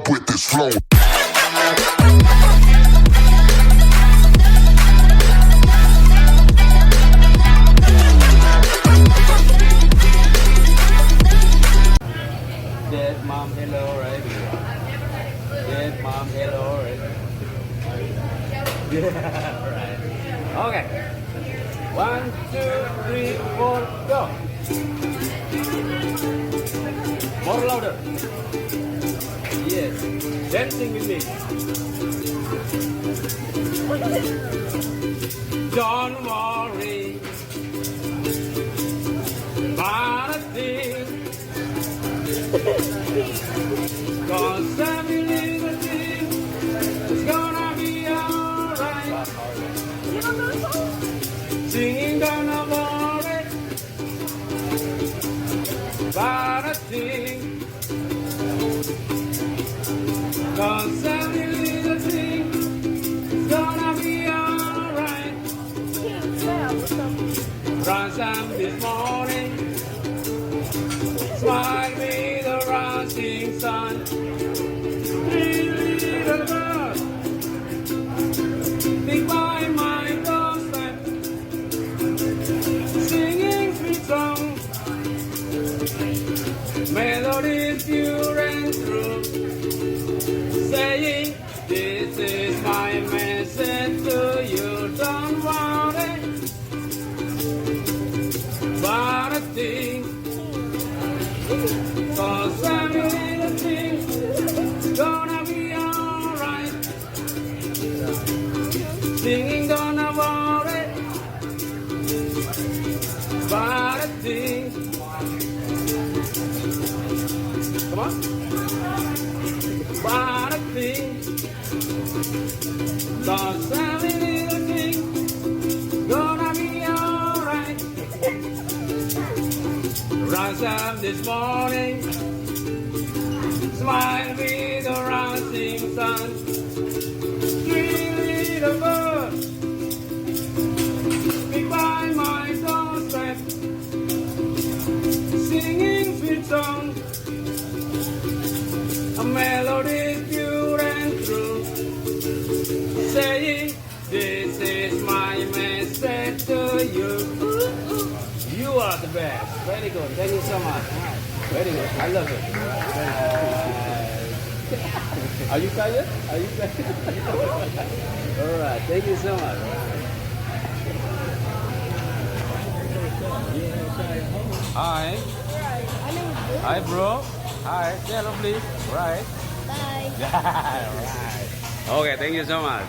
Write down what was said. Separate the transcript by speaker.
Speaker 1: up with this flow.
Speaker 2: Dead mom, hello, right? Dead mom, hello, right? Yeah, right. Okay. 1, 2, 3, 4, go. More louder. Yes. Dancing with me. Don't worry about a thing. 'Cause every little thing is gonna be alright. Singing gonna worry about a thing. 'Cause every little thing is gonna be alright. Rise up this morning, smile with the rising sun. Three little birds fly by my doorstep, singing sweet songs, melodies pure and true, saying, this is my message to you. Don't worry about a thing. 'Cause every little thing gonna be alright. Singing gonna worry about a thing. Come on. About a thing. 'Cause every little thing gonna be alright. Rise up this morning, smile with the rising sun. Three little birds fly by my doorstep, singing sweet songs, a melody pure and true, saying, this is my message to you. You are the best. Very good. Thank you so much. Very good. I love it. Are you tired? Are you tired? All right. Thank you so much. Hi. Hi, bro. Hi. Say hello, please. Right.
Speaker 3: Bye.
Speaker 2: Right. Okay. Thank you so much.